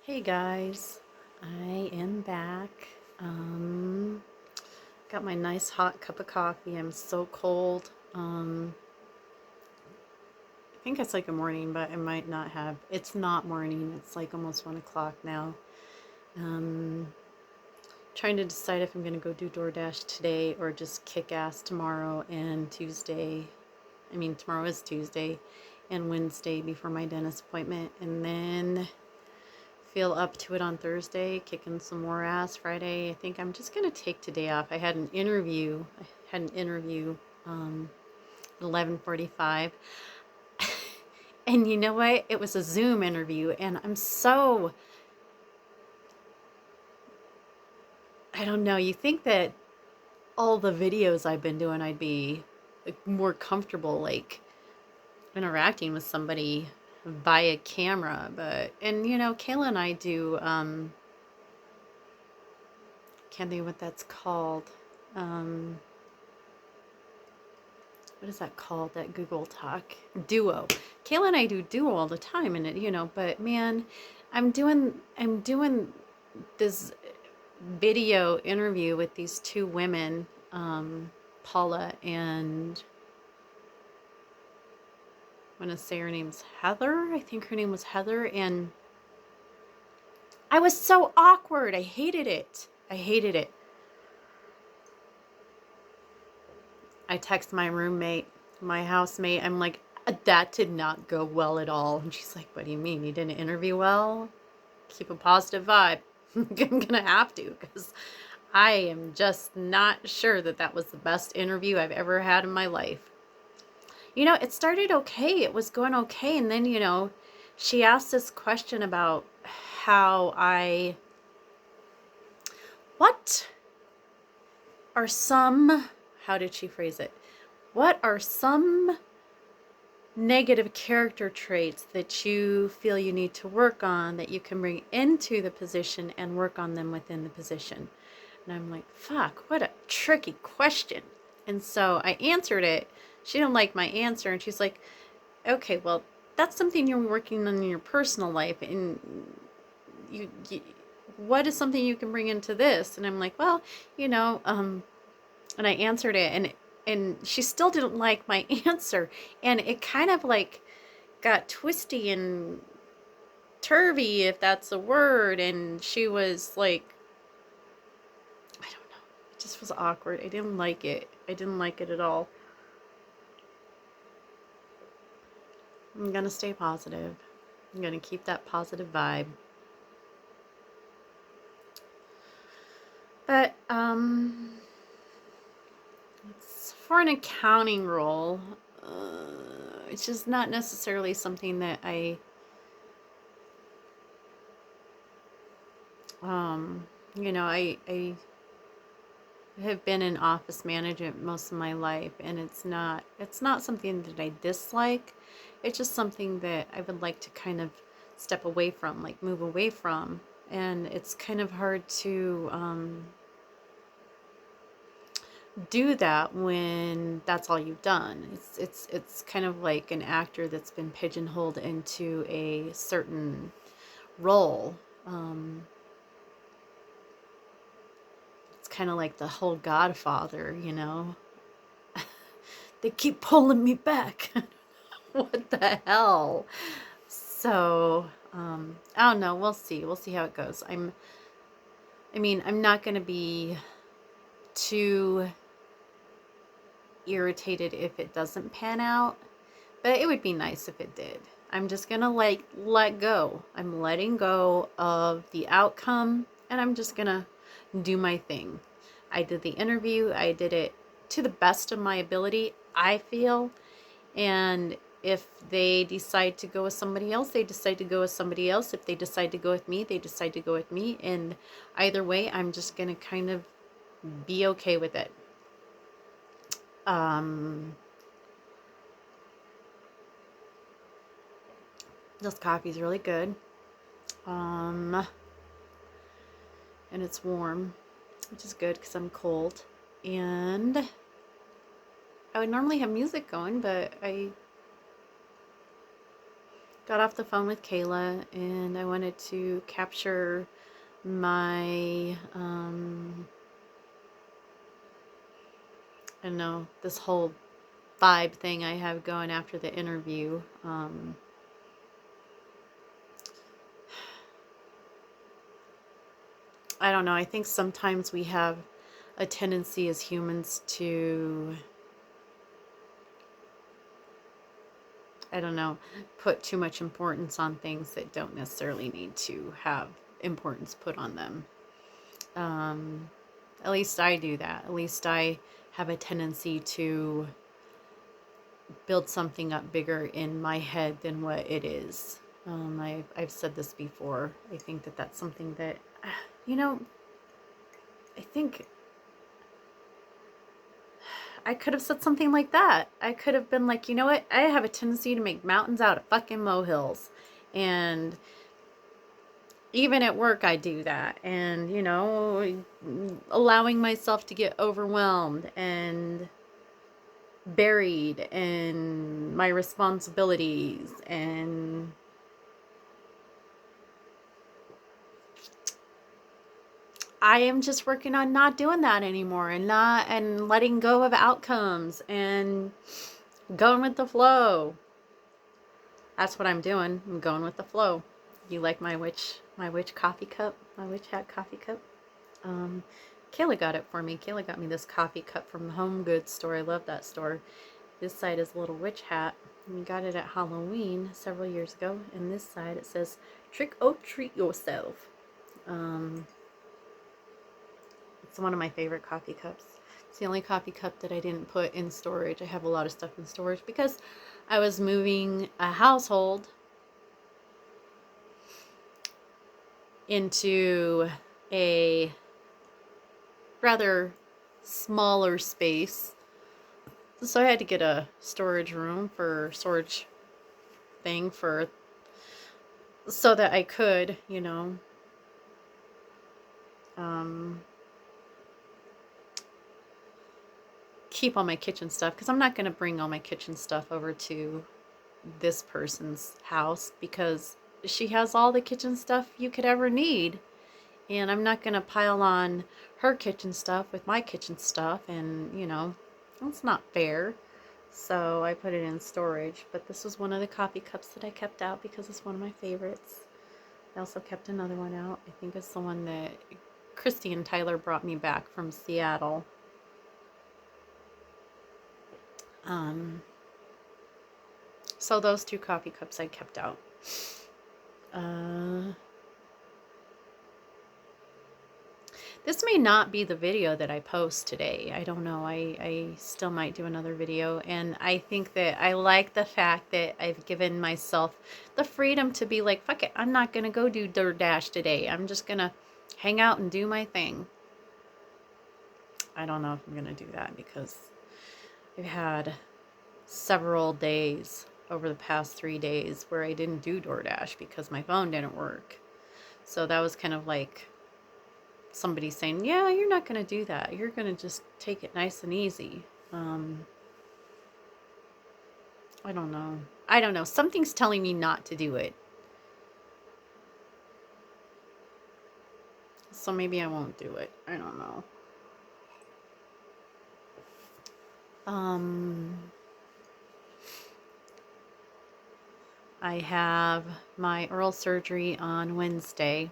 Hey guys, I am back. Um, got my nice hot cup of coffee. I'm so cold. I think it's like a morning, but I might not have. It's not morning. It's like almost 1 o'clock now. Um, Trying to decide if I'm gonna go do DoorDash today or just kick ass tomorrow and Tuesday. I mean, tomorrow is Tuesday and Wednesday before my dentist appointment, and then feel up to it on Thursday, kicking some more ass Friday. I think I'm just gonna take today off. I had an interview. At 11:45, and you know what? It was a Zoom interview, and I don't know. You think that all the videos I've been doing, I'd be like, more comfortable, like interacting with somebody via camera, but Kayla and I do. Can't think of what that's called. Um, what is that called? That Google Talk Duo. Kayla and I do Duo all the time, and but man, I'm doing this video interview with these two women, Paula and I want to say her name's Heather. I think her name was Heather, and I was so awkward. I hated it. I hated it. I text my roommate, my housemate. I'm like, that did not go well at all. And she's like, what do you mean? You didn't interview well? Keep a positive vibe. I'm going to have to, because I am just not sure that that was the best interview I've ever had in my life. It started okay. It was going okay. And then, she asked this question about what are some, how did she phrase it? What are some negative character traits that you feel you need to work on that you can bring into the position and work on them within the position? And I'm like, fuck, what a tricky question. And so I answered it. She didn't like my answer, and she's like, okay, well, that's something you're working on in your personal life, and you what is something you can bring into this? And I'm like, well, and I answered it, and she still didn't like my answer, and it kind of like got twisty and turvy, if that's a word, and she was like, I don't know, it just was awkward. I didn't like it. I didn't like it at all. I'm gonna stay positive. I'm gonna keep that positive vibe. But it's for an accounting role. It's just not necessarily something that I I have been in office management most of my life, and it's not something that I dislike. It's just something that I would like to kind of step away from, like move away from. And it's kind of hard to do that when that's all you've done. It's kind of like an actor that's been pigeonholed into a certain role. It's kind of like the whole Godfather, They keep pulling me back. What the hell? So, I don't know. We'll see. We'll see how it goes. I'm not going to be too irritated if it doesn't pan out, but it would be nice if it did. I'm just going to let go. I'm letting go of the outcome, and I'm just going to do my thing. I did the interview. I did it to the best of my ability, I feel. And if they decide to go with somebody else, they decide to go with somebody else. If they decide to go with me, they decide to go with me. And either way, I'm just going to kind of be okay with it. This coffee is really good. And it's warm, which is good because I'm cold. And I would normally have music going, but I got off the phone with Kayla, and I wanted to capture my, I don't know, this whole vibe thing I have going after the interview. I don't know. I think sometimes we have a tendency as humans to, I don't know, put too much importance on things that don't necessarily need to have importance put on them. At least I do that. At least I have a tendency to build something up bigger in my head than what it is. I've said this before. I think that that's something that, you know, I think I could have said something like that. I could have been like, you know what? I have a tendency to make mountains out of fucking molehills. And even at work, I do that. And, you know, allowing myself to get overwhelmed and buried in my responsibilities, and I am just working on not doing that anymore, and letting go of outcomes and going with the flow. That's what I'm doing. I'm going with the flow. You like my witch coffee cup? My witch hat coffee cup? Kayla got it for me. Kayla got me this coffee cup from the Home Goods store. I love that store. This side is a little witch hat. We got it at Halloween several years ago. And this side it says, trick or treat yourself. It's one of my favorite coffee cups. It's the only coffee cup that I didn't put in storage. I have a lot of stuff in storage because I was moving a household into a rather smaller space. So I had to get a storage room for storage thing for, so that I could, you know, keep all my kitchen stuff, because I'm not going to bring all my kitchen stuff over to this person's house because she has all the kitchen stuff you could ever need, and I'm not going to pile on her kitchen stuff with my kitchen stuff, and you know, that's not fair. So I put it in storage. But this was one of the coffee cups that I kept out because it's one of my favorites. I also kept another one out. I think it's the one that Christy and Tyler brought me back from Seattle. So those two coffee cups I kept out. This may not be the video that I post today. I don't know. I still might do another video. And I think that I like the fact that I've given myself the freedom to be like, fuck it, I'm not going to go do DoorDash today. I'm just going to hang out and do my thing. I don't know if I'm going to do that because I've had several days over the past 3 days where I didn't do DoorDash because my phone didn't work. So that was kind of like somebody saying, yeah, you're not going to do that. You're going to just take it nice and easy. I don't know. I don't know. Something's telling me not to do it. So maybe I won't do it. I don't know. I have my oral surgery on Wednesday,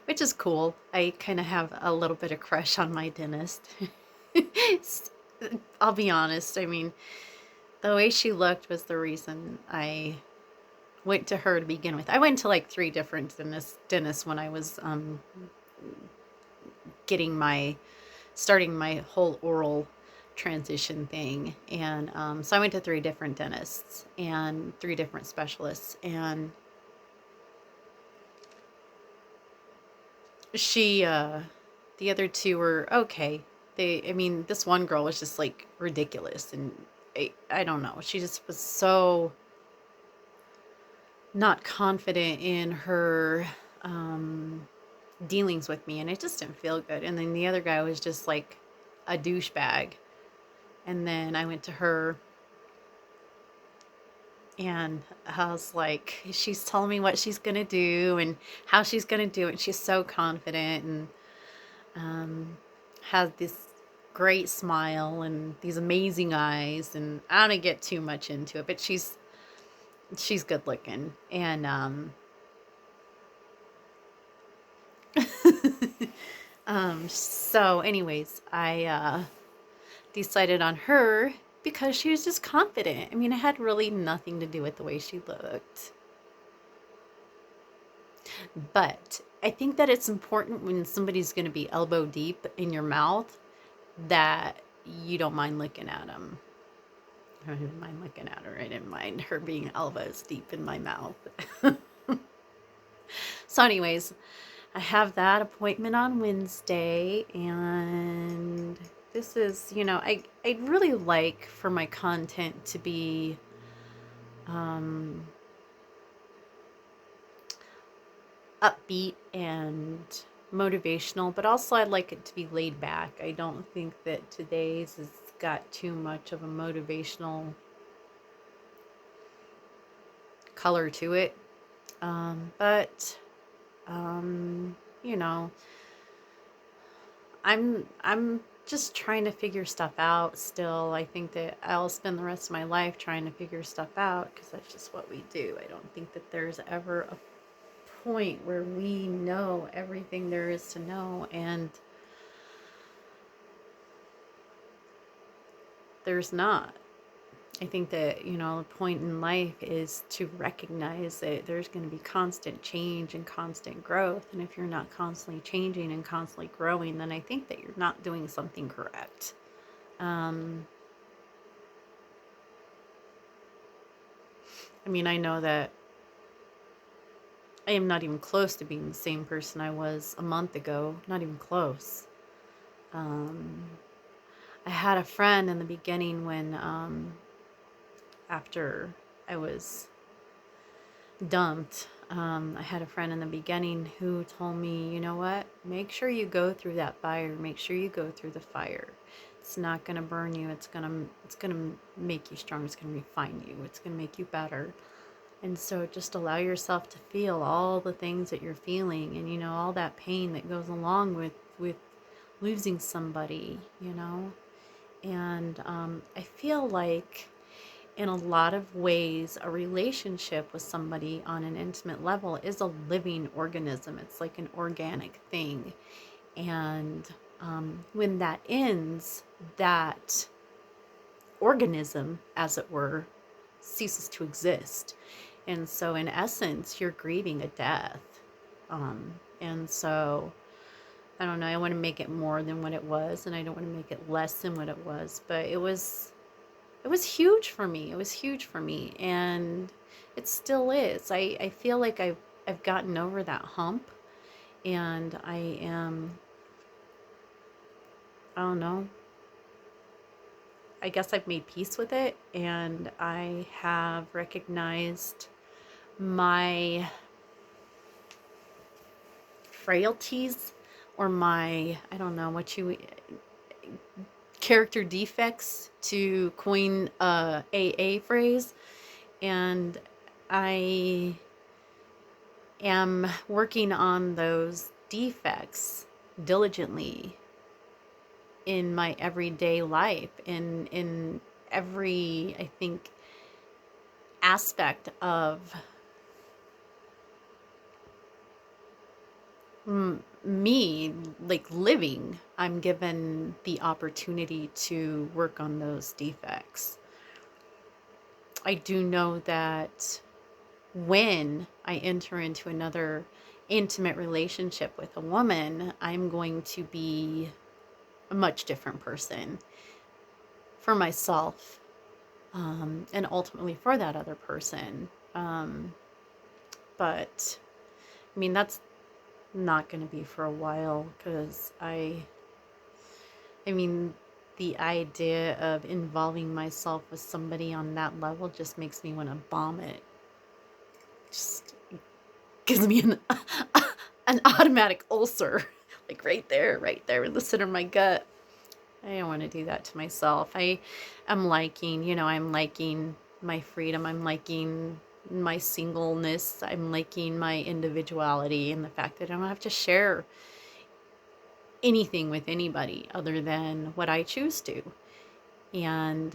which is cool. I kind of have a little bit of crush on my dentist. I'll be honest. I mean, the way she looked was the reason I went to her to begin with. I went to like 3 different dentists when I was starting my whole oral transition thing. And so I went to 3 different dentists and 3 different specialists. And the other 2 were okay. This one girl was just like ridiculous. And I don't know. She just was so not confident in her dealings with me, and it just didn't feel good. And then the other guy was just like a douchebag. And then I went to her And I was like, she's telling me what she's going to do and how she's going to do it. She's so confident and has this great smile and these amazing eyes. And I don't get too much into it, but she's good looking. And so anyways, I decided on her because she was just confident. I mean, it had really nothing to do with the way she looked. But I think that it's important when somebody's going to be elbow deep in your mouth that you don't mind looking at them. I didn't mind looking at her. I didn't mind her being elbows deep in my mouth. So anyways, I have that appointment on Wednesday, and this is, I'd really like for my content to be upbeat and motivational, but also I'd like it to be laid back. I don't think that today's has got too much of a motivational color to it. But you know, I'm just trying to figure stuff out still. I think that I'll spend the rest of my life trying to figure stuff out because that's just what we do. I don't think that there's ever a point where we know everything there is to know, and there's not. I think that, the point in life is to recognize that there's going to be constant change and constant growth. And if you're not constantly changing and constantly growing, then I think that you're not doing something correct. I mean, I know that I am not even close to being the same person I was a month ago. Not even close. I had a friend in the beginning when, after I was dumped, I had a friend in the beginning who told me, you know what, make sure you go through that fire. Make sure you go through the fire. It's not going to burn you. It's going to make you strong. It's going to refine you. It's going to make you better. And so just allow yourself to feel all the things that you're feeling, and, all that pain that goes along with losing somebody, And I feel like in a lot of ways, a relationship with somebody on an intimate level is a living organism. It's like an organic thing. And when that ends, that organism, as it were, ceases to exist. And so, in essence, you're grieving a death. And so, I don't know, I want to make it more than what it was, and I don't want to make it less than what it was, but it was huge for me. It was huge for me, and it still is. I feel like I've gotten over that hump, and I don't know, I guess I've made peace with it, and I have recognized my frailties, or my, I don't know what you, character defects, to coin a AA phrase. And I am working on those defects diligently in my everyday life, in every, I think, aspect of me, like living. I'm given the opportunity to work on those defects. I do know that when I enter into another intimate relationship with a woman, I'm going to be a much different person for myself, and ultimately for that other person. But I mean, that's not going to be for a while, because I mean, the idea of involving myself with somebody on that level just makes me want to vomit. Just gives me an automatic ulcer, like right there in the center of my gut. I don't want to do that to myself. I'm liking my freedom. I'm liking my singleness. I'm liking my individuality and the fact that I don't have to share anything with anybody other than what I choose to. And,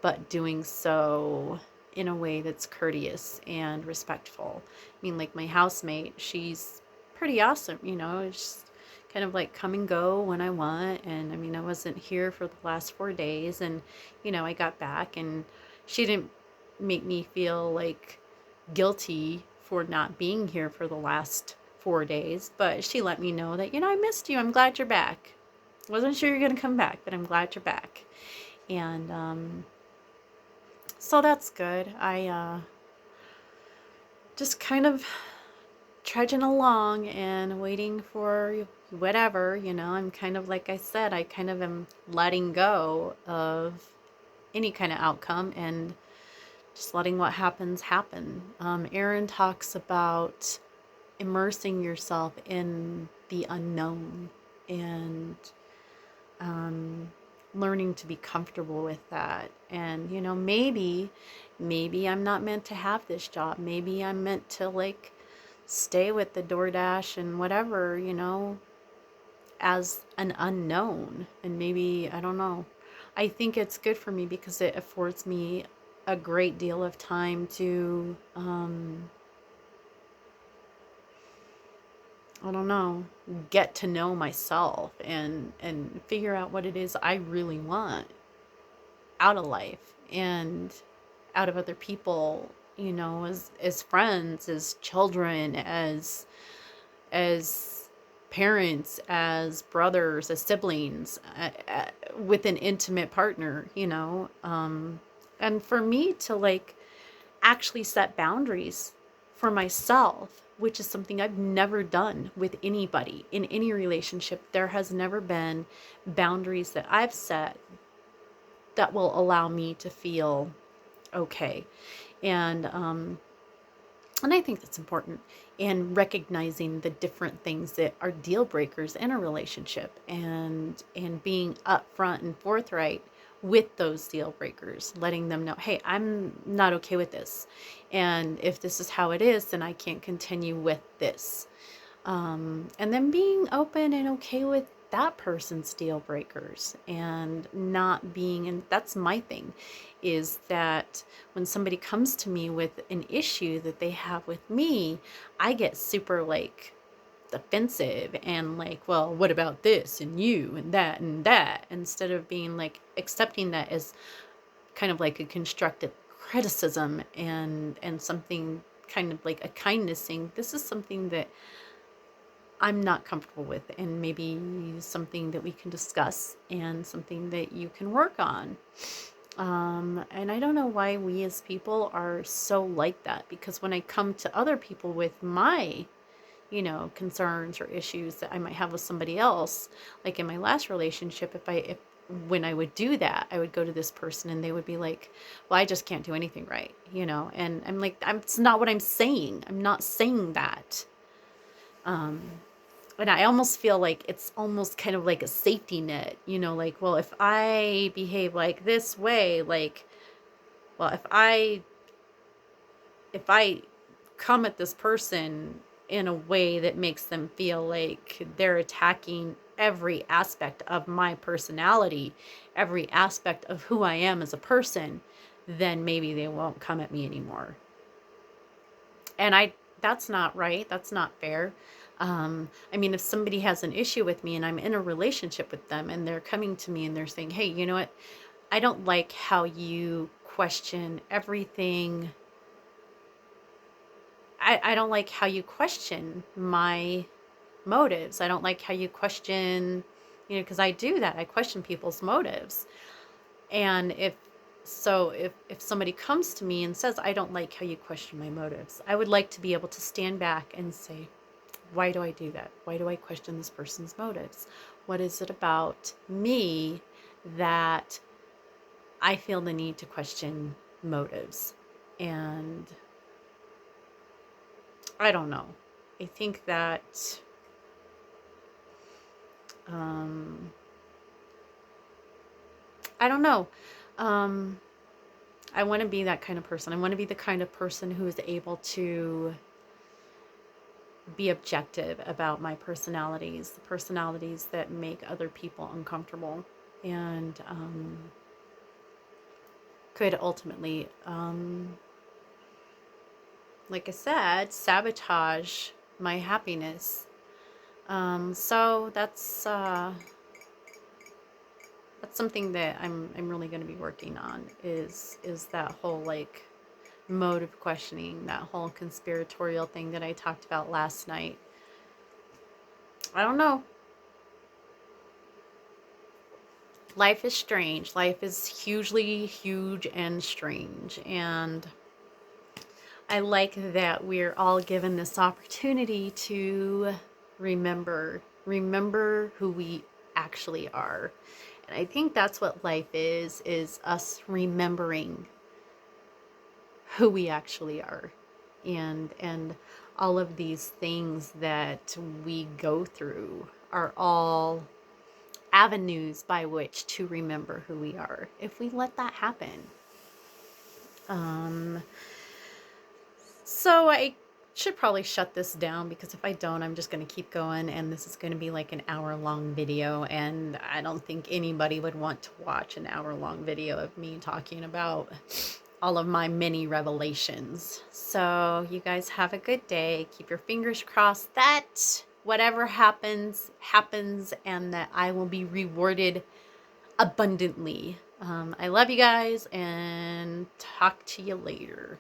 but doing so in a way that's courteous and respectful. I mean, like my housemate, she's pretty awesome, you know, it's just kind of like come and go when I want. And I mean, I wasn't here for the last 4 days, and, you know, I got back and she didn't make me feel like guilty for not being here for the last 4 days, but she let me know that, you know, I missed you. I'm glad you're back. Wasn't sure you're going to come back, but I'm glad you're back. And so that's good. I just kind of trudging along and waiting for whatever, you know. I'm kind of, like I said, I kind of am letting go of any kind of outcome and just letting what happens happen. Aaron talks about immersing yourself in the unknown and learning to be comfortable with that. And, you know, maybe I'm not meant to have this job. Maybe I'm meant to like stay with the DoorDash and whatever, you know, as an unknown. And maybe, I don't know. I think it's good for me because it affords me a great deal of time to, I don't know, get to know myself and figure out what it is I really want out of life and out of other people, you know, as friends, as children, as parents, as brothers, as siblings, with an intimate partner, you know. And for me to like actually set boundaries for myself, which is something I've never done with anybody in any relationship. There has never been boundaries that I've set that will allow me to feel okay. And I think that's important, in recognizing the different things that are deal breakers in a relationship, and being upfront and forthright with those deal breakers, letting them know, hey, I'm not okay with this. And if this is how it is, then I can't continue with this. And then being open and okay with that person's deal breakers, and not being, and that's my thing, is that when somebody comes to me with an issue that they have with me, I get super like defensive and like, well, what about this and you and that, instead of being like accepting that as kind of like a constructive criticism and something kind of like a kindness, saying this is something that I'm not comfortable with, and maybe something that we can discuss and something that you can work on. And I don't know why we as people are so like that, because when I come to other people with my, you know, concerns or issues that I might have with somebody else, like in my last relationship, if when I would do that, I would go to this person and they would be like, well, I just can't do anything right, you know. And I'm like, it's not what I'm saying. I'm not saying that. And I almost feel like it's almost kind of like a safety net, you know, like, well, if I behave like this way, like, well, if I come at this person in a way that makes them feel like they're attacking every aspect of my personality, every aspect of who I am as a person, then maybe they won't come at me anymore. And that's not right. That's not fair. I mean, if somebody has an issue with me and I'm in a relationship with them and they're coming to me and they're saying, hey, you know what? I don't like how you question everything. I don't like how you question my motives. I don't like how you question, you know, because I do that. I question people's motives. And if somebody comes to me and says, I don't like how you question my motives, I would like to be able to stand back and say, why do I do that? Why do I question this person's motives? What is it about me that I feel the need to question motives? And I don't know. I think that I don't know. Um, I want to be that kind of person. I want to be the kind of person who is able to be objective about my personalities, the personalities that make other people uncomfortable, and could ultimately, like I said, sabotage my happiness. So that's something that I'm really going to be working on, is that whole like mode of questioning, that whole conspiratorial thing that I talked about last night. I don't know. Life is strange. Life is hugely huge and strange. And I like that we're all given this opportunity to remember who we actually are. And I think that's what life is us remembering who we actually are. And all of these things that we go through are all avenues by which to remember who we are, if we let that happen. So I should probably shut this down, because if I don't, I'm just going to keep going, and this is going to be like an hour-long video, and I don't think anybody would want to watch an hour-long video of me talking about all of my many revelations. So you guys have a good day. Keep your fingers crossed that whatever happens, happens, and that I will be rewarded abundantly. I love you guys, and talk to you later.